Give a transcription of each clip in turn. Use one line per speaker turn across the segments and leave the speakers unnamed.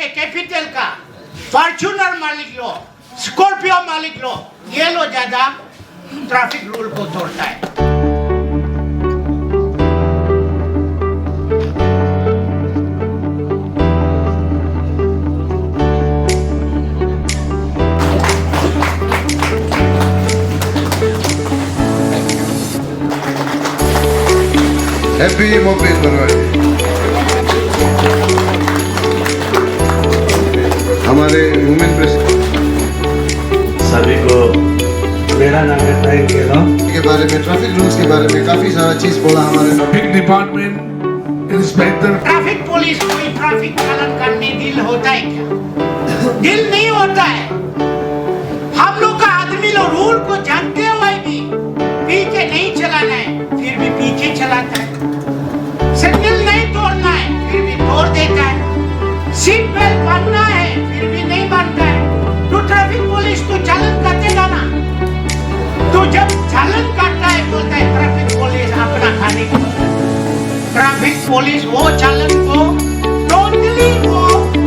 के कैपिटल का फॉर्च्यूनर मालिक लो, स्कॉर्पियो मालिक लो, ये लो ज्यादा ट्रैफिक रूल को तोड़ता है।
हैप्पी मोपीन बनवाड़ी। हमारे वुमेन प्रेसिडेंट
सभी को मेरा नाम है
के बारे में, ट्रैफिक रूल्स के बारे में काफी सारा चीज बोला हमारे
traffic department inspector.
Traffic police कोई ट्रैफिक पालन करने दिल होता है क्या? दिल नहीं होता है। हम लोग का आदमी लोग रूल को जानते हुए भी पीछे नहीं चलाना है, फिर भी पीछे चलाता है। सिग्नल नहीं तोड़ना है, फिर भी तोड़ देता है। सीट बेल्ट बांधना है, फिर भी नहीं बांधता है। तो ट्रैफिक पुलिस तो चालन काटेगा ना। तो जब चालन काटता है बोलता है ट्रैफिक पुलिस अपना खाने को। ट्रैफिक पुलिस वो चालन को टोटली वो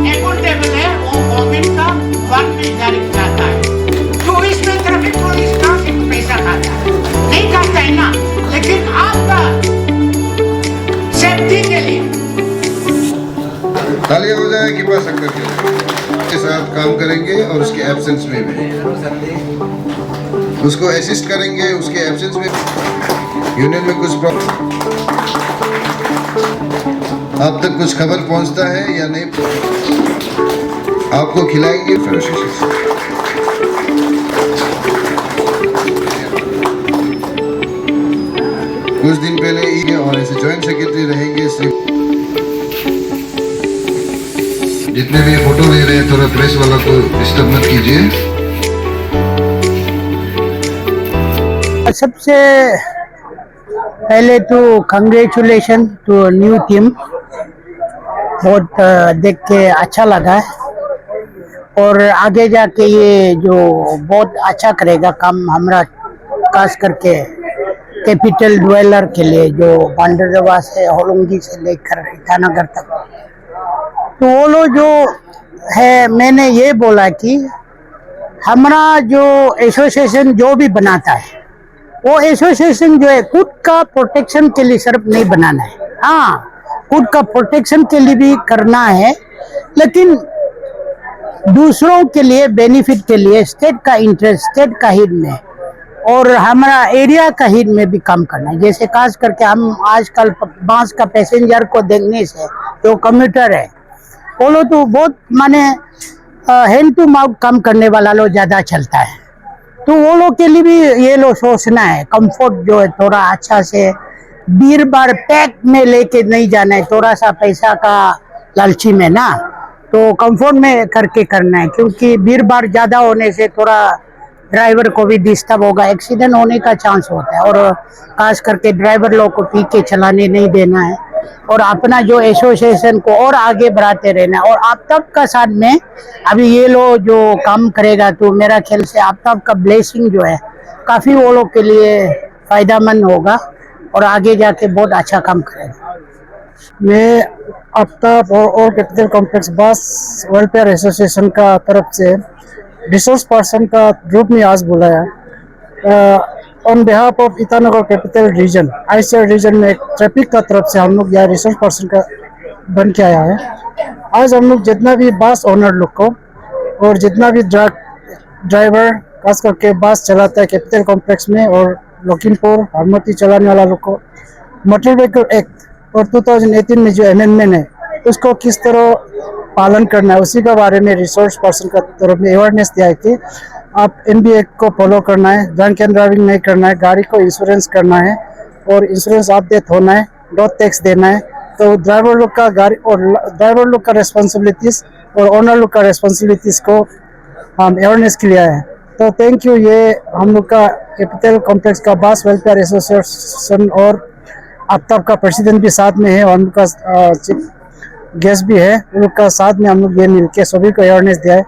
अकाउंटेबल है, वो गवर्नमेंट का फंड में जारी करता है। तो इसमें ट्रैफिक पुलिस काफी पैसा खाता है, नहीं खाता है ना। लेकिन आपका सेफ्टी के लिए
तालियां हो जाए कि पास के साथ काम करेंगे और उसके एब्सेंस में भी उसको असिस्ट करेंगे, उसके एब्सेंस में यूनियन में कुछ आप तक कुछ खबर पहुंचता है या नहीं, आपको खिलाएंगे। कुछ दिन पहले ही और ऐसे ज्वाइंट सेक्रेटरी रहेंगे। जितने भी फोटो ले रहे हैं थोड़ा प्रेस वाला को डिस्टर्ब मत कीजिए।
सबसे पहले तो कंग्रेचुलेशन टू न्यू टीम, बहुत देख के अच्छा लगा है और आगे जाके ये जो बहुत अच्छा करेगा काम हमारा, खास करके कैपिटल ड्वेलर के लिए जो बांडरदेवा से होलोंगी से लेकर ईटानगर तक। तो वो लोग जो है, मैंने ये बोला कि हमारा जो एसोसिएशन जो भी बनाता है वो एसोसिएशन जो है खुद का प्रोटेक्शन के लिए सिर्फ नहीं बनाना है। हाँ, खुद का प्रोटेक्शन के लिए भी करना है, लेकिन दूसरों के लिए बेनिफिट के लिए स्टेट का इंटरेस्ट, स्टेट का हित में और हमारा एरिया का हित में भी काम करना है। जैसे खास करके हम आजकल बांस का पैसेंजर को देखने से जो कम्यूटर है वो लोग तो बहुत माने हैंड टू माउथ काम करने वाला लोग ज़्यादा चलता है। तो वो लोग के लिए भी ये लोग सोचना है, कंफर्ट जो है थोड़ा अच्छा से, बीर बार पैक में लेके नहीं जाना है, थोड़ा सा पैसा का लालची में ना, तो कंफर्ट में करके करना है। क्योंकि भीड़ भाड़ ज़्यादा होने से थोड़ा ड्राइवर को भी डिस्टर्ब होगा, एक्सीडेंट होने का चांस होता है। और खास करके ड्राइवर लोग को पी के चलाने नहीं देना है और अपना जो एसोसिएशन को और आगे बढ़ाते रहना है। और आफ्ताब का साथ में अभी ये लोग जो काम करेगा तो मेरा ख्याल से आफ्ताब का ब्लेसिंग जो है काफ़ी वो लोग के लिए फ़ायदेमंद होगा और आगे जाके बहुत अच्छा काम करेगा।
मैं आफ्ताब और कैपिटल कॉम्प्लेक्स बस वेलफेयर एसोसिएशन का तरफ से रिसोर्स पर्सन का ग्रुप में आज बुलाया on behalf of Itanagar capital region, ICR region में एक ट्रैफिक का तरफ से हम लोग यहाँ रिसोर्स पर्सन का बन के आया है। आज हम लोग जितना भी बस ओनर लोग को और जितना भी ड्राइवर खास करके बस चलाता है कैपिटल कॉम्प्लेक्स में और लखीमपुर हरमती चलाने वाला लोग को मोटर व्हीकल एक्ट और 2018 में जो अमेंडमेंट है उसको किस तरह पालन करना है, उसी के बारे में रिसोर्स पर्सन का तरफ में अवेयरनेस दिया है कि आप एनबीए को फॉलो करना है, ड्रंक एंड ड्राइविंग नहीं करना है, गाड़ी को इंश्योरेंस करना है और इंश्योरेंस अपडेट होना है, रोड टैक्स देना है। तो ड्राइवर लोग का गाड़ी और ड्राइवर लोग का रिस्पॉन्सिबिलिटीज़ और ओनर लोग का रिस्पॉन्सिबिलिटीज़ को हम अवेयरनेस के लिए आए हैं। तो थैंक यू। ये हम लोग का कैपिटल कॉम्प्लेक्स का बस वेलफेयर एसोसिएशन और आफ्ताब का प्रेसिडेंट भी साथ में है और हम लोग का चीफ गेस्ट भी है, उन लोग का साथ में हम लोग ये मिलकर सभी को अवेयरनेस दिया है।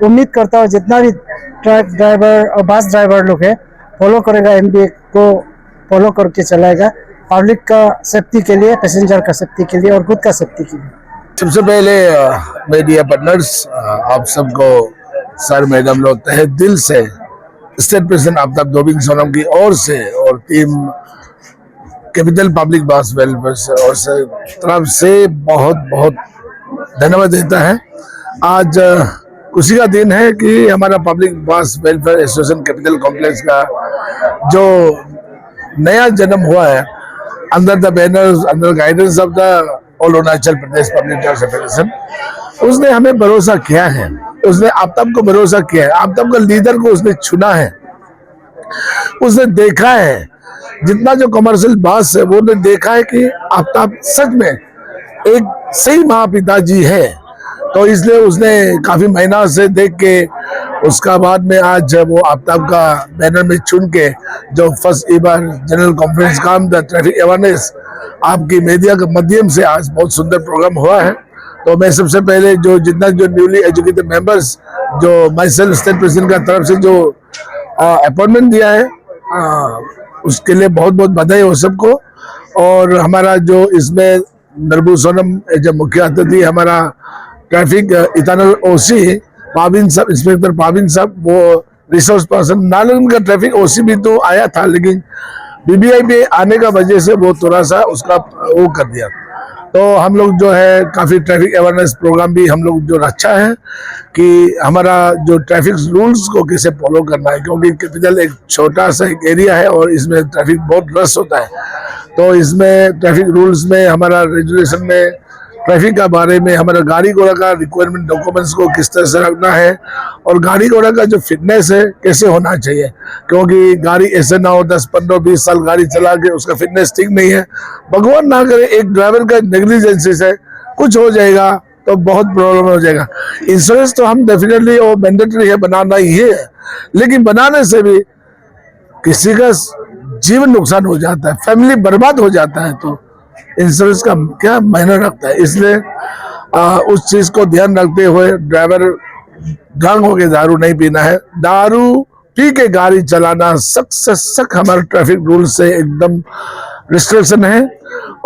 उम्मीद करता हूँ जितना भी ट्रक ड्राइवर और बस ड्राइवर लोग है फॉलो करेगा, एनबीए को फॉलो करके चलाएगा, पब्लिक का सेफ्टी के लिए, पैसेंजर का सेफ्टी के लिए और खुद का सेफ्टी के लिए।
सबसे पहले मीडिया पार्टनर्स, आप सबको सर मैडम लोग तहे दिल से स्टेट प्रेसिडेंट आफ्ताब दोबिंग सोनम की ओर से और team capital public bus welfare और से तरफ से बहुत बहुत धन्यवाद देता है। आज खुशी का दिन है कि हमारा public bus welfare association capital complex का जो नया जन्म हुआ है under the banner under guidance of the all Arunachal Pradesh public transport federation, उसने हमें भरोसा किया है, उसने आफ्ताब को भरोसा किया है, आफ्ताब का लीडर को उसने चुना है, उसने देखा है जितना जो कमर्शियल बस है वो ने देखा है कि आफ्ताब सच में एक सही महापिता जी है, तो इसलिए उसने काफी महीना से देख के उसका बाद में आज वो आफ्ताब का बैनर में चुन के जो फर्स्ट बार जनरल कॉन्फ्रेंस काम था ट्रैफिक अवेयरनेस आपकी मीडिया के माध्यम से आज बहुत सुंदर प्रोग्राम हुआ है। तो मैं सबसे पहले जो जितना जो न्यूली एजुकेटेड मेंबर्स जो माई सेल्फ स्टेट प्रेसिडेंट का तरफ से जो अपॉइंटमेंट दिया है उसके लिए बहुत बहुत बधाई हो सबको। और हमारा जो इसमें नरबू सोनम जो मुख्य अतिथि हमारा ट्रैफिक इथानल ओसी पाविन साहब, इंस्पेक्टर पाविन साहब, वो रिसोर्स पर्सन नालगंज का ट्रैफिक ओसी भी तो आया था, लेकिन बीबीआई पे आने का वजह से वो थोड़ा सा उसका वो कर दिया। तो हम लोग जो है काफी ट्रैफिक अवेयरनेस प्रोग्राम भी हम लोग जो अच्छा है कि हमारा जो ट्रैफिक रूल्स को कैसे फॉलो करना है, क्योंकि कैपिटल एक छोटा सा एक एरिया है और इसमें ट्रैफिक बहुत रश होता है। तो इसमें ट्रैफिक रूल्स में हमारा रेगुलेशन में ट्रैफिक का बारे में हमारा गाड़ी घोड़ा का रिक्वायरमेंट डॉक्यूमेंट्स को किस तरह से रखना है और गाड़ी घोड़ा का जो फिटनेस है कैसे होना चाहिए, क्योंकि गाड़ी ऐसे ना हो 10, 15, 20 साल गाड़ी चला के उसका फिटनेस ठीक नहीं है, भगवान ना करे एक ड्राइवर का नेग्लिजेंसी से कुछ हो जाएगा तो बहुत प्रॉब्लम हो जाएगा। इंश्योरेंस तो हम डेफिनेटली वो मैंडेटरी है, बनाना ही है, लेकिन बनाने से भी किसी का जीवन नुकसान हो जाता है, फैमिली बर्बाद हो जाता है, तो इंश्योरेंस का क्या मायने रखता है। इसलिए उस चीज को ध्यान रखते हुए ड्राइवर ड्रंक होके दारू नहीं पीना है, दारू पी के गाड़ी चलाना सख्त से सख्त हमारे ट्रैफिक रूल से एकदम रिस्ट्रिक्शन है।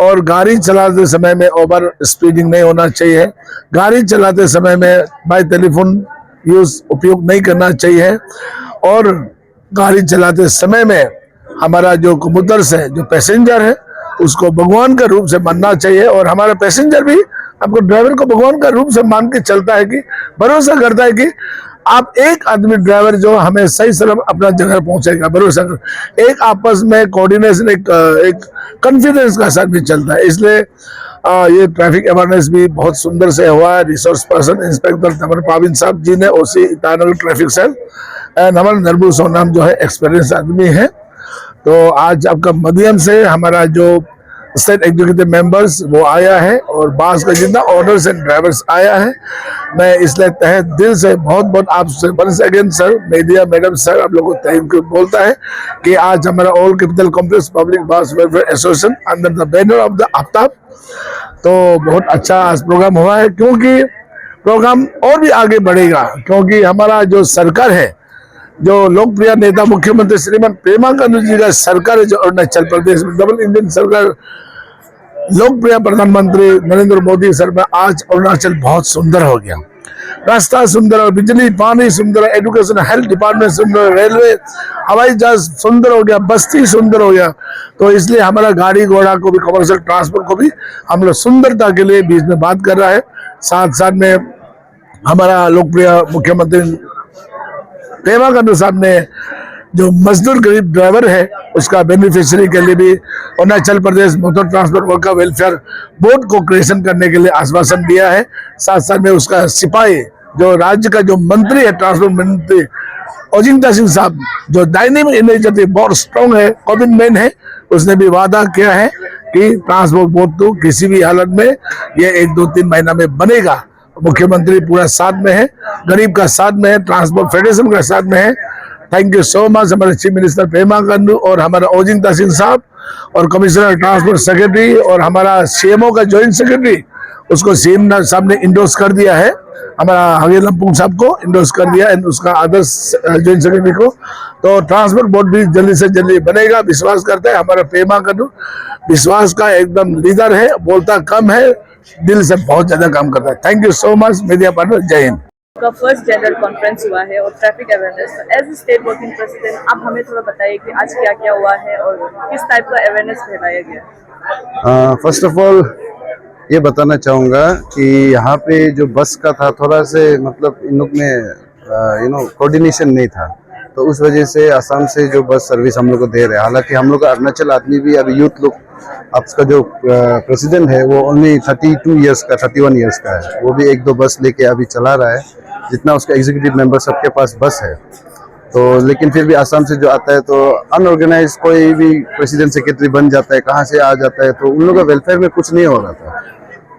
और गाड़ी चलाते समय में ओवर स्पीडिंग नहीं होना चाहिए, गाड़ी चलाते समय में बाय टेलीफोन यूज उपयोग नहीं करना चाहिए, और गाड़ी चलाते समय में हमारा जो कबूतर से जो पैसेंजर है उसको भगवान का रूप से मानना चाहिए, और हमारा पैसेंजर भी आपको ड्राइवर को भगवान का रूप से मान के चलता है कि भरोसा करता है कि आप एक आदमी ड्राइवर जो हमें सही सलामत अपना जगह पहुंचेगा, भरोसा कर, एक आपस में कोऑर्डिनेशन एक कॉन्फिडेंस का साथ भी चलता है। इसलिए ये ट्रैफिक अवेयरनेस भी बहुत सुंदर से हुआ है। रिसोर्स पर्सन इंस्पेक्टर तमर पाविन साहब जी ने ओसी इटानगर ट्रैफिक सेल एंड हमारे नरबू सोनम जो है एक्सपीरियंस आदमी है। तो आज आपका माध्यम से हमारा जो स्टेट एग्जीक्यूटिव मेंबर्स वो आया है और बास का जितना ऑर्डर्स एंड ड्राइवर्स आया है, मैं इसलिए तहे दिल से बहुत बहुत आपसे once again sir, media madam sir, आप लोगों को थैंक यू बोलता है कि आज हमारा all capital complex public bus welfare association under the banner of the Aftab, तो बहुत अच्छा आज प्रोग्राम हुआ है, क्योंकि प्रोग्राम और भी आगे बढ़ेगा, क्योंकि हमारा जो सरकार है, जो लोकप्रिय नेता मुख्यमंत्री श्रीमान पेमा खांडू जी का सरकार है, जो अरुणाचल प्रदेश में डबल इंजन सरकार, लोकप्रिय प्रधानमंत्री नरेंद्र मोदी सर में आज अरुणाचल बहुत सुंदर हो गया। रास्ता सुंदर और बिजली पानी सुंदर, एजुकेशन हेल्थ डिपार्टमेंट सुंदर, रेलवे हवाई जहाज सुंदर हो गया, बस्ती सुंदर हो गया। तो इसलिए हमारा गाड़ी घोड़ा को भी कमर्शियल ट्रांसपोर्ट को भी हम लोग सुंदरता के लिए बीच में बात कर रहा है। साथ साथ में हमारा लोकप्रिय मुख्यमंत्री पेमा खांडू साहब ने जो मजदूर गरीब ड्राइवर है उसका बेनिफिशियरी के लिए भी Arunachal Pradesh motor transport worker welfare board को क्रिएशन करने के लिए आश्वासन दिया है। साथ साथ में उसका सिपाही जो राज्य का जो मंत्री है ट्रांसपोर्ट मंत्री ओजिंग तासिंग साहब, जो डायनेमिक इनिशिएटिव बहुत स्ट्रॉन्ग है, कमिटमेंट है, उसने भी वादा किया है कि ट्रांसपोर्ट बोर्ड तो किसी भी हालत में ये 1-2-3 महीना में बनेगा। मुख्यमंत्री पूरा साथ में है, गरीब का साथ में है, ट्रांसपोर्ट फेडरेशन का साथ में है। थैंक यू सो मच हमारे चीफ मिनिस्टर पेमा खांडू और हमारा ओजिंग तासिंग साहब और कमिश्नर ट्रांसपोर्ट सेक्रेटरी और हमारा सीएमओ का जॉइंट सेक्रेटरी, उसको सीएम साहब ने इंडोर्स कर दिया है, हमारा हगे लंपुंग साहब को इंडोर्स कर दिया एंड उसका अदर्स जॉइंट सेक्रेटरी को। तो ट्रांसपोर्ट बोर्ड भी जल्दी से जल्दी बनेगा, विश्वास करता है। हमारा पेमा खांडू विश्वास का एकदम लीडर है, बोलता कम है, दिल से बहुत ज्यादा काम करता है। Thank you so much media partner. जय हिंद।
का फर्स्ट जनरल कॉन्फ्रेंस हुआ है और traffic awareness, as state working president आप हमें थोड़ा बताइए कि आज क्या क्या हुआ है और किस टाइप का अवेयरनेस फैलाया गया।
फर्स्ट ऑफ ऑल ये बताना चाहूँगा कि यहाँ पे जो बस का था थोड़ा से मतलब इन लोग में कोऑर्डिनेशन नहीं था, तो उस वजह से आसाम से जो बस सर्विस हम लोग को दे रहे हैं। हालांकि हम लोग का अरुणाचल आदमी भी अभी यूथ लोग, आपका जो प्रेसिडेंट है वो ओनली 31 ईयर्स का है, वो भी 1-2 बस लेके अभी चला रहा है, जितना उसका एग्जीक्यूटिव मेंबर सबके पास बस है। तो लेकिन फिर भी आसाम से जो आता है तो अनऑर्गेनाइज कोई भी प्रेसिडेंट सेक्रेटरी बन जाता है, कहाँ से आ जाता है, तो उन लोगों का वेलफेयर में कुछ नहीं हो रहा था।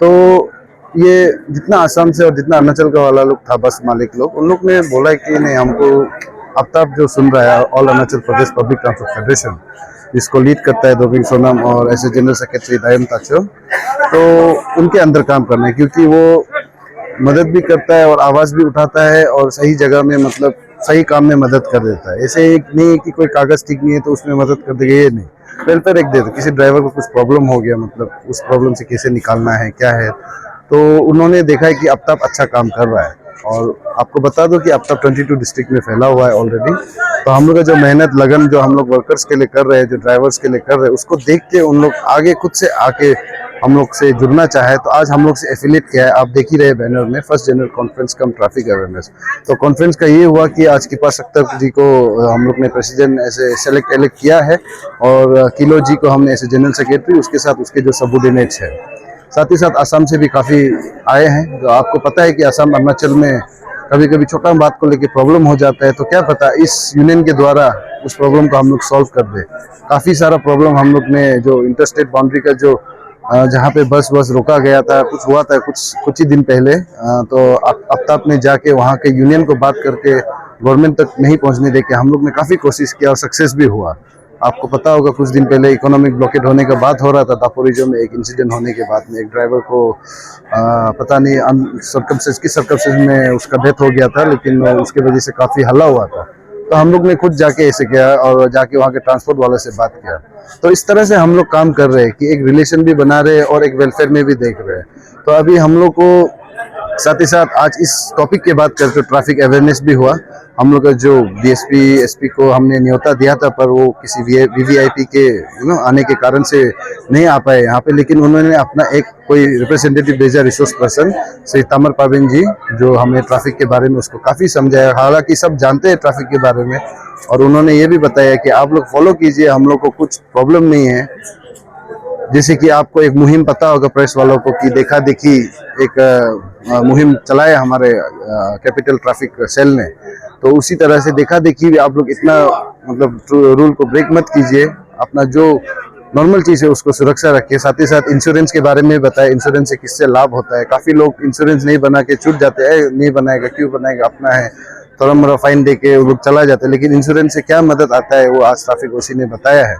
तो ये जितना आसाम से और जितना अरुणाचल का वाला लोग था बस मालिक लोग, उन लोग ने बोला कि नहीं, हमको आफ्ताब जो सुन रहा है ऑल अरुणाचल प्रदेश पब्लिक ट्रांसपोर्ट फेडरेशन, जिसको लीड करता है दोबिंग सोनम और ऐसे जनरल सेक्रेटरी दायम ताचो, तो उनके अंदर काम करना है, क्योंकि वो मदद भी करता है और आवाज़ भी उठाता है और सही जगह में मतलब सही काम में मदद कर देता है। ऐसे एक नहीं कि कोई कागज़ ठीक नहीं है तो उसमें मदद कर देगा, ये नहीं। वेलफेयर एक देता, किसी ड्राइवर को कुछ प्रॉब्लम हो गया, मतलब उस प्रॉब्लम से कैसे निकालना है, क्या है, तो उन्होंने देखा है कि आफ्ताब अच्छा काम कर रहा है। और आपको बता दो कि आफ्ताब 22 डिस्ट्रिक्ट में फैला हुआ है ऑलरेडी। तो हम लोग का जो मेहनत लगन जो हम लोग वर्कर्स के लिए कर रहे हैं, जो ड्राइवर्स के लिए कर रहे हैं, उसको देख के उन लोग आगे खुद से आके हम लोग से जुड़ना चाहे, तो आज हम लोग से एफिलिएट किया है। आप देख ही रहे बैनर में, फर्स्ट जनरल कॉन्फ्रेंस कम ट्रैफिक अवेयरनेस। तो कॉन्फ्रेंस का ये हुआ कि आज कृपाल अख्तर जी को हम लोग ने प्रेसिडेंट ऐसे सेलेक्ट किया है और किलो जी को हमने ऐसे जनरल सेक्रेटरी, उसके साथ उसके जो सबॉर्डिनेट्स है, साथ ही साथ आसाम से भी काफ़ी आए हैं। तो आपको पता है कि आसाम अरुणाचल में कभी कभी छोटा बात को लेके प्रॉब्लम हो जाता है, तो क्या पता इस यूनियन के द्वारा उस प्रॉब्लम को हम लोग सॉल्व कर दे। काफ़ी सारा प्रॉब्लम हम लोग ने जो इंटरस्टेट बाउंड्री का जो जहाँ पे बस रोका गया था, कुछ हुआ था कुछ ही दिन पहले, तो आफ्ताब ने जाके वहाँ के यूनियन को बात करके गवर्नमेंट तक नहीं पहुँचने देके हम लोग ने काफ़ी कोशिश किया और सक्सेस भी हुआ। आपको पता होगा कुछ दिन पहले इकोनॉमिक ब्लॉकेट होने का बात हो रहा था दापोरिजो में, एक इंसिडेंट होने के बाद में एक ड्राइवर को पता नहीं सर्कमस्टेंस में उसका डेथ हो गया था, लेकिन उसके वजह से काफ़ी हल्ला हुआ था। तो हम लोग ने खुद जाके ऐसे किया और जाके वहाँ के ट्रांसपोर्ट वाले से बात किया। तो इस तरह से हम लोग काम कर रहे हैं कि एक रिलेशन भी बना रहे हैं और एक वेलफेयर में भी देख रहे हैं। तो अभी हम लोग को साथ ही साथ आज इस टॉपिक के बात करके ट्रैफिक अवेयरनेस भी हुआ। हम लोग का जो डीएसपी एसपी को हमने न्योता दिया था, पर वो किसी वीवीआईपी के आने के कारण से नहीं आ पाए यहाँ पे, लेकिन उन्होंने अपना एक कोई रिप्रेजेंटेटिव भेजा, रिसोर्स पर्सन श्री तामर पाबिन जी, जो हमें ट्रैफिक के बारे में उसको काफ़ी समझाया। हालांकि सब जानते हैं ट्रैफिक के बारे में, और उन्होंने ये भी बताया कि आप लोग फॉलो कीजिए, हम लोग को कुछ प्रॉब्लम नहीं है। जैसे कि आपको एक मुहिम पता होगा प्रेस वालों को कि देखा देखी एक मुहिम चलाया हमारे कैपिटल ट्रैफिक सेल ने, तो उसी तरह से देखा देखी भी आप लोग इतना मतलब रूल को ब्रेक मत कीजिए, अपना जो नॉर्मल चीज़ है उसको सुरक्षा रखिए। साथ ही साथ इंश्योरेंस के बारे में बताया, इंश्योरेंस से किससे लाभ होता है। काफ़ी लोग इंश्योरेंस नहीं बना के छूट जाते हैं, नहीं बनाएगा क्यों बनाएगा, अपना है थोड़ा मोड़ा फाइन दे के वो लोग चला जाते हैं, लेकिन इंश्योरेंस से क्या मदद आता है वो आज ट्रैफिक ओसी ने बताया है।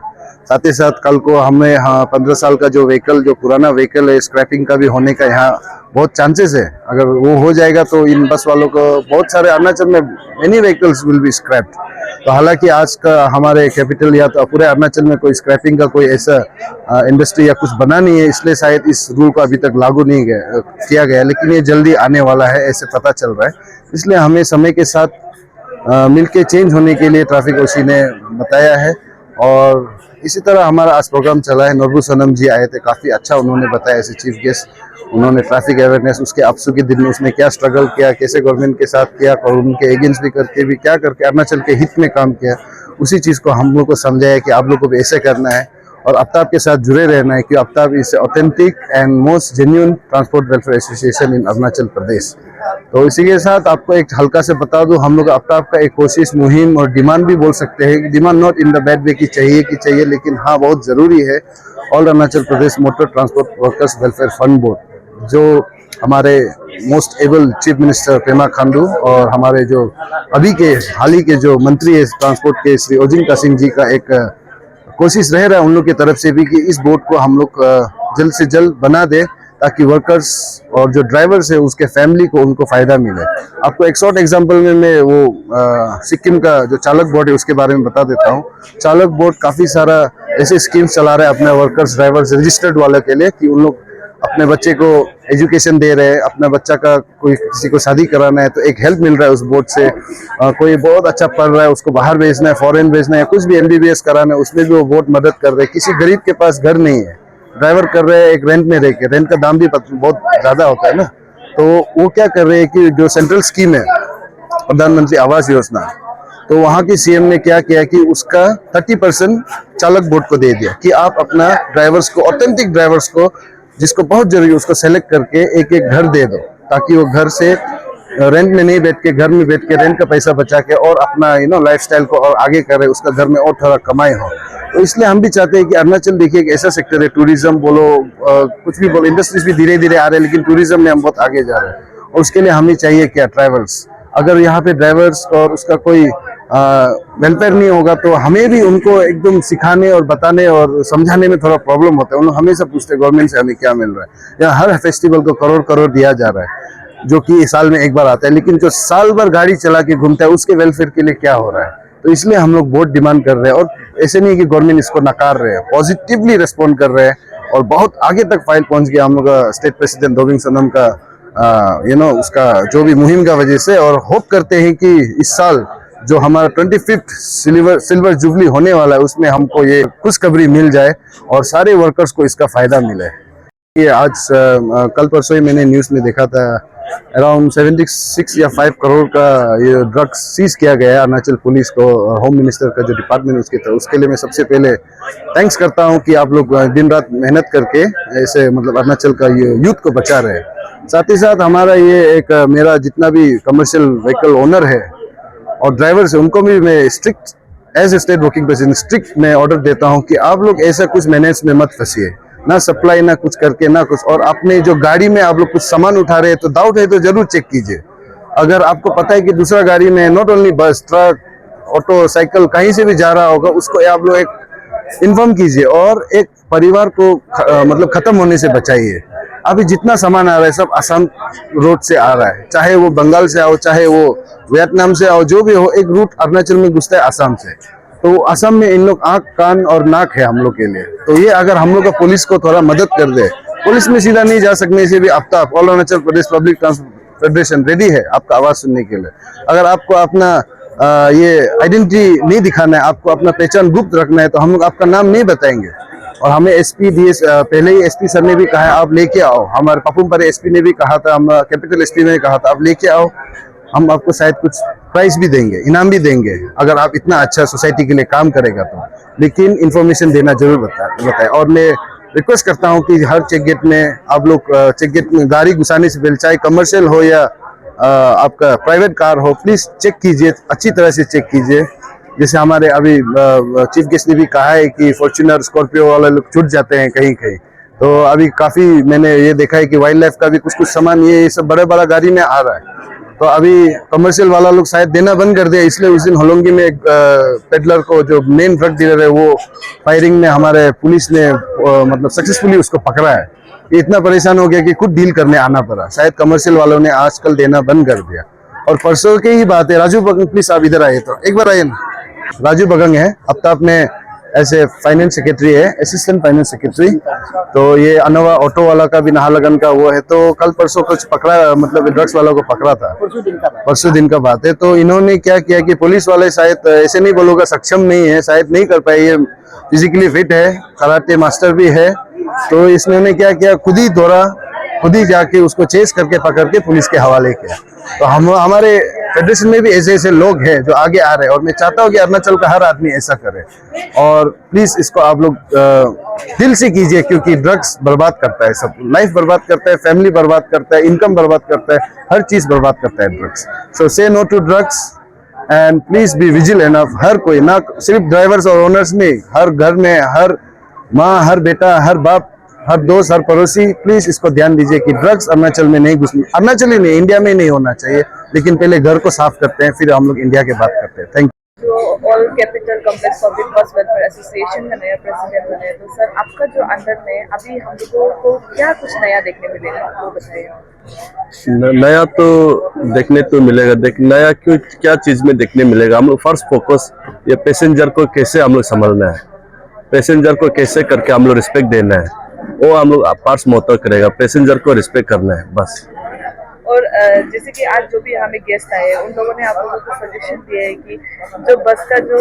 साथ ही साथ कल को हमें 15 साल का जो व्हीकल, जो पुराना व्हीकल है, स्क्रैपिंग का भी होने का यहाँ बहुत चांसेस है। अगर वो हो जाएगा तो इन बस वालों को बहुत सारे अरुणाचल में many vehicles will be scraped. तो हालांकि आज का हमारे कैपिटल या तो पूरे अरुणाचल में कोई स्क्रैपिंग का कोई ऐसा इंडस्ट्री या कुछ बना नहीं है, इसलिए शायद इस रूल को अभी तक लागू नहीं किया गया, लेकिन ये जल्दी आने वाला है ऐसे पता चल रहा है। इसलिए हमें समय के साथ मिलके चेंज होने के लिए ट्रैफिक ओसी ने बताया है। और इसी तरह हमारा आज प्रोग्राम चला है। नोरबू सोनम जी आए थे, काफ़ी अच्छा उन्होंने बताया एज ए चीफ गेस्ट। उन्होंने ट्रैफिक अवेयरनेस उसके आपसू के दिन में उसने क्या स्ट्रगल किया, कैसे गवर्नमेंट के साथ किया और उनके अगेंस्ट भी करके भी क्या करके अरुणाचल के हित में काम किया, उसी चीज़ को हम लोग को समझाया कि आप लोग को भी ऐसे करना है और आफ्ताब के साथ जुड़े रहना है, क्योंकि Aftab is authentic and most genuine transport welfare association in Arunachal Pradesh. तो इसी के साथ आपको एक हल्का से बता दूं, हम लोग आफ्ताब का एक कोशिश, मुहिम और डिमांड भी बोल सकते हैं। Demand not in the bad way की चाहिए, लेकिन हाँ बहुत ज़रूरी है। All Arunachal Pradesh motor transport workers welfare fund board, जो हमारे most able chief minister Pema Khandu और हमारे जो अभी के हाल ही के जो मंत्री है ट्रांसपोर्ट के श्री ओजिंग सिंह जी का एक कोशिश रह रहा है उन लोग की तरफ से भी कि इस बोर्ड को हम लोग जल्द से जल्द बना दे, ताकि वर्कर्स और जो ड्राइवर्स है उसके फैमिली को उनको फ़ायदा मिले। आपको एक शॉर्ट एग्जांपल में मैं वो सिक्किम का जो चालक बोर्ड है उसके बारे में बता देता हूँ। चालक बोर्ड काफ़ी सारा ऐसे स्कीम्स चला रहा है अपने वर्कर्स ड्राइवर्स रजिस्टर्ड वाले के लिए कि उन लोग अपने बच्चे को एजुकेशन दे रहे हैं, अपना बच्चा का कोई किसी को शादी कराना है तो एक हेल्प मिल रहा है उस बोर्ड से। कोई बहुत अच्छा पढ़ रहा है, उसको बाहर भेजना है, फॉरेन भेजना है, कुछ भी MBBS कराना है, उसमें भी वो बोर्ड मदद कर रहे हैं। किसी गरीब के पास घर नहीं है, ड्राइवर कर रहे हैं, एक रेंट में रह के, रेंट का दाम भी बहुत ज़्यादा होता है ना, तो वो क्या कर रहे हैं कि जो सेंट्रल स्कीम है प्रधानमंत्री आवास योजना, तो वहाँ की CM ने क्या किया कि उसका 30% चालक बोर्ड को दे दिया कि आप अपना ड्राइवर्स को, ऑथेंटिक ड्राइवर्स को जिसको बहुत जरूरी उसको सेलेक्ट करके एक एक घर दे दो, ताकि वो घर से रेंट में नहीं बैठ के, घर में बैठ के रेंट का पैसा बचा के और अपना लाइफस्टाइल को और आगे करे, उसका घर में और थोड़ा कमाई हो। तो इसलिए हम भी चाहते हैं कि अरुणाचल देखिए एक ऐसा सेक्टर है, टूरिज्म बोलो, कुछ भी बोलो, इंडस्ट्रीज भी धीरे धीरे आ रहे हैं, लेकिन टूरिज्म में हम बहुत आगे जा रहे हैं। और उसके लिए हमें चाहिए क्या, ट्रैवल्स। अगर यहाँ पे ड्राइवर्स और उसका कोई वेलफेयर नहीं होगा तो हमें भी उनको एकदम सिखाने और बताने और समझाने में थोड़ा प्रॉब्लम होता है। उन लोग हमेशा पूछते हैं गवर्नमेंट से हमें क्या मिल रहा है। यहाँ हर फेस्टिवल को करोड़ करोड़ दिया जा रहा है, जो कि साल में एक बार आता है, लेकिन जो साल भर गाड़ी चला के घूमता है उसके वेलफेयर के लिए क्या हो रहा है? तो इसलिए हम लोग बहुत डिमांड कर रहे हैं। और ऐसे नहीं कि गवर्नमेंट इसको नकार रहे हैं, पॉजिटिवली रिस्पॉन्ड कर रहे हैं और बहुत आगे तक फाइल पहुंच गया हम लोग का स्टेट प्रेसिडेंट दोबिंग सोनम का उसका जो भी मुहिम का वजह से। और होप करते हैं कि इस साल जो हमारा 25th सिल्वर जुबली होने वाला है उसमें हमको ये खुशखबरी मिल जाए और सारे वर्कर्स को इसका फायदा मिले। ये आज कल परसों ही मैंने न्यूज़ में देखा था, अराउंड 76 या 5 करोड़ का ये ड्रग्स सीज किया गया है अरुणाचल पुलिस को, होम मिनिस्टर का जो डिपार्टमेंट उसके था। उसके लिए मैं सबसे पहले थैंक्स करता हूं कि आप लोग दिन रात मेहनत करके ऐसे मतलब अरुणाचल का ये यूथ को बचा रहे हैं। साथ ही साथ हमारा ये एक मेरा जितना भी कमर्शियल व्हीकल ओनर है और ड्राइवर्स है, उनको भी मैं strict as a state working president strict मैं ऑर्डर देता हूँ कि आप लोग ऐसा कुछ मैनेज में मत फंसिए, ना सप्लाई ना कुछ करके ना कुछ। और अपने जो गाड़ी में आप लोग कुछ सामान उठा रहे हैं तो डाउट है तो जरूर चेक कीजिए। अगर आपको पता है कि दूसरा गाड़ी में नॉट ओनली बस, ट्रक, ऑटो, साइकिल कहीं से भी जा रहा होगा, उसको आप लोग एक इन्फॉर्म कीजिए और एक परिवार को मतलब खत्म होने से बचाइए। अभी जितना सामान आ रहा है सब आसाम रोड से आ रहा है, चाहे वो बंगाल से आओ, चाहे वो वियतनाम से आओ, जो भी हो, एक रूट अरुणाचल में घुसता है आसाम से। तो असम में इन लोग आंख कान और नाक है हम लोग के लिए। तो ये अगर हम लोग का पुलिस को थोड़ा मदद कर दे, पुलिस में सीधा नहीं जा सकने से भी आफ्ताब ऑल अरुणाचल प्रदेश पब्लिक ट्रांसपोर्ट फेडरेशन रेडी है आपका आवाज सुनने के लिए। अगर आपको अपना ये आइडेंटिटी नहीं दिखाना है, आपको अपना पहचान गुप्त रखना है, तो हम लोग आपका नाम नहीं बताएंगे। और हमें SP DS पहले ही SP सर ने भी कहा है आप लेके आओ, हमारे पपुमपारे SP ने भी कहा था, हम कैपिटल SP ने कहा था आप लेके आओ, हम आपको शायद कुछ प्राइस भी देंगे, इनाम भी देंगे अगर आप इतना अच्छा सोसाइटी के लिए काम करेगा तो। लेकिन इन्फॉर्मेशन देना जरूर बताएं। और मैं रिक्वेस्ट करता हूं कि हर चेक गेट में आप लोग चेक गेट में गाड़ी घुसाने से पहले, चाहे कमर्शियल हो या आपका प्राइवेट कार हो, प्लीज चेक कीजिए, अच्छी तरह से चेक कीजिए। जैसे हमारे अभी चीफ गेस्ट ने भी कहा है कि फॉर्च्यूनर स्कॉर्पियो वाले लोग छूट जाते हैं कहीं कहीं, तो अभी काफी मैंने ये देखा है कि वाइल्ड लाइफ का भी कुछ कुछ सामान ये सब बड़े बड़ा गाड़ी में आ रहा है। तो अभी कमर्शियल वाला लोग शायद देना बंद कर दिया, इसलिए उस दिन होलोंगी में एक पेडलर को, जो मेन ड्रग डीलर है, वो फायरिंग में हमारे पुलिस ने मतलब सक्सेसफुली उसको पकड़ा है। ये इतना परेशान हो गया कि खुद डील करने आना पड़ा। शायद कमर्शियल वालों ने आजकल देना बंद कर दिया। और परसों की ही बात है, राजू बगंग प्लीज आप इधर आइए, तो एक बार आइए ना। राजू बगंग है आफ्ताब में ऐसे फाइनेंस सेक्रेटरी है, असिस्टेंट फाइनेंस सेक्रेटरी। तो ये अनोवा ऑटो वाला का भी नाहरलगन का वो है। तो कल परसों कुछ पकड़ा, मतलब ड्रग्स वालों को पकड़ा था, परसों दिन का बात है। तो इन्होंने क्या किया कि पुलिस वाले शायद ऐसे नहीं बोलूँगा सक्षम नहीं है, शायद नहीं कर पाए, ये फिजिकली फिट है, कराटे मास्टर भी है। तो इसने क्या किया, खुद ही दौड़ा, खुद ही जाके उसको चेस करके पकड़ के पुलिस के हवाले किया। तो हम हमारे फेडरेशन में भी ऐसे ऐसे लोग हैं जो आगे आ रहे हैं और मैं चाहता हूँ कि अरुणाचल का हर आदमी ऐसा करे। और प्लीज इसको आप लोग दिल से कीजिए, क्योंकि ड्रग्स बर्बाद करता है, सब लाइफ बर्बाद करता है, फैमिली बर्बाद करता है, इनकम बर्बाद करता है, हर चीज बर्बाद करता है drugs. So say no to drugs and please be vigilant of हर कोई, ना सिर्फ ड्राइवर्स और ओनर्स नहीं, हर घर में हर माँ, हर बेटा, हर बाप, हर दोस्त, हर पड़ोसी, प्लीज इसको ध्यान दीजिए कि ड्रग्स अरुणाचल में नहीं घुसना, अरुणाचल ही नहीं, इंडिया में नहीं होना चाहिए। लेकिन पहले घर को साफ करते हैं, फिर हम लोग इंडिया की बात करते हैं। Thank you.
जो all capital complex public bus welfare association का नया प्रेसिडेंट बने, तो सर आपका जो अंडर में अभी हम लोगों को क्या कुछ नया देखने मिलेगा, वो बताइए।
नया तो देखने तो मिलेगा, नया क्यों, क्या चीज में देखने मिलेगा। हम लोग फर्स्ट फोकस ये पैसेंजर को कैसे हम लोग संभालना है, पैसेंजर को कैसे करके हम लोग रिस्पेक्ट देना है, वो हम लोग पार्ट्स मोटर करेगा, पैसेंजर को रिस्पेक्ट करना है बस।
और जैसे कि आज जो भी हमें गेस्ट आए उन लोगों ने आप लोगों को सजेशन दिया है कि जो बस का जो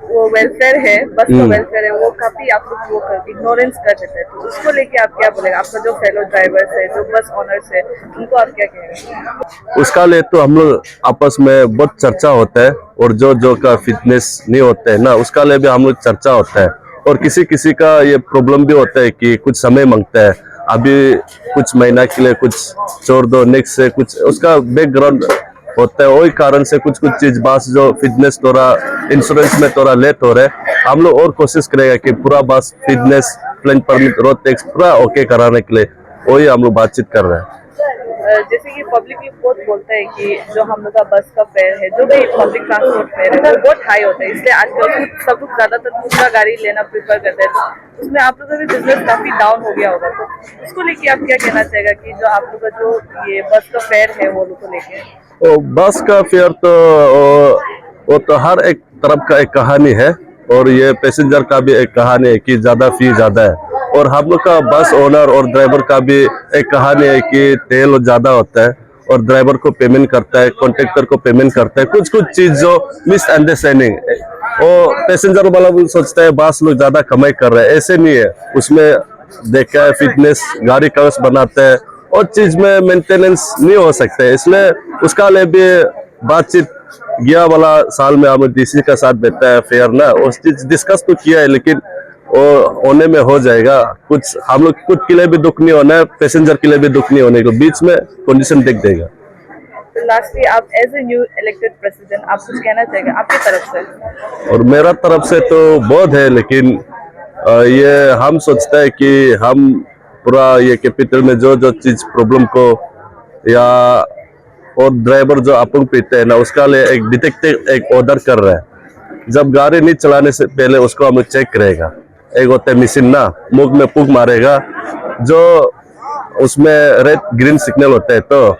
वो वेलफेयर है, बस का वेलफेयर है, वो काफी आप लोग वो इग्नोरेंस कर देते हैं, तो उसको लेके आप क्या बोलेंगे? आपका जो फेलो ड्राइवर्स है, जो बस ओनर्स है, उनको आप क्या कहेंगे?
उसका लिए तो हम लोग आपस में बहुत चर्चा होता है, और जो का फिटनेस नहीं होता है ना, उसका लिए भी हम लोग चर्चा होता है। और किसी किसी का ये प्रॉब्लम भी होता है कि कुछ समय मांगता है, अभी कुछ महीना के लिए कुछ छोड़ दो, नेक्स्ट से कुछ उसका बैकग्राउंड होता है, वही कारण से कुछ चीज बस जो फिटनेस थोड़ा इंश्योरेंस में थोड़ा लेट हो रहा है। हम लोग और कोशिश करेगा कि पूरा बस फिटनेस प्लेन परमिट रोड टैक्स पूरा ओके कराने के लिए वही हम लोग बातचीत कर रहे हैं।
जैसे कि पब्लिक बहुत बोलता है कि जो हम लोग का बस का फेयर है, जो भी पब्लिक ट्रांसपोर्ट फेयर है, वो बहुत हाई होता है, इसलिए आजकल सब लोग ज्यादातर दूसरा गाड़ी लेना प्रेफर करते हैं। तो उसमें आप लोगों का भी बिजनेस काफी डाउन हो गया होगा, तो उसको लेके आप क्या कहना चाहेगा कि जो आप लोग का जो ये बस का फेयर है वो लोग को लेके?
बस का फेयर तो वो तो हर एक तरफ का एक कहानी है, और ये पैसेंजर का भी एक कहानी है कि ज्यादा फी ज्यादा है, और हम लोग का बस ओनर और ड्राइवर का भी एक कहानी है कि तेल ज्यादा होता है, और ड्राइवर को पेमेंट करता है, कॉन्ट्रैक्टर को पेमेंट करता है। कुछ चीज जो मिसअंडरस्टैंडिंग, वो पैसेंजर वाला भी सोचता है बस लोग ज्यादा कमाई कर रहे हैं, ऐसे नहीं है। उसमें देखा है फिटनेस गाड़ी कागज बनाते हैं, और चीज में मेंटेनेंस नहीं हो सकता है, इसलिए उसका लिए भी बातचीत गया वाला साल में हम डीसी का साथ बैठा है फेयर ना, उस चीज डिस्कस तो किया है, लेकिन वो होने में हो जाएगा। कुछ हम लोग खुद के लिए भी दुख नहीं होना है, पैसेंजर के लिए भी दुख नहीं होने को, बीच में कंडीशन देख देगा।
तो लास्टली आप as a new elected president आप कुछ कहना चाहेंगे आपकी तरफ से?
और मेरा तरफ से तो बहुत है, लेकिन ये हम सोचते हैं कि हम पूरा ये कैपिटल में जो चीज प्रॉब्लम को या और ड्राइवर जो अपन पीते हैं ना, उसका लिए एक डिटेक्टिव एक ऑर्डर कर रहा है। जब गाड़ी नहीं चलाने से पहले उसको हम चेक करेगा, एक होता है मशीन ना, मुख में फूंक मारेगा, जो उसमें रेड ग्रीन सिग्नल होता है, तो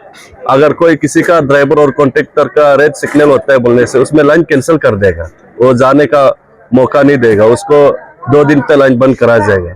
अगर कोई किसी का ड्राइवर और कॉन्ट्रैक्टर का रेड सिग्नल होता है बोलने से, उसमें लाइन कैंसिल कर देगा, वो जाने का मौका नहीं देगा, उसको 2 दिन पे लाइन बंद करा जाएगा।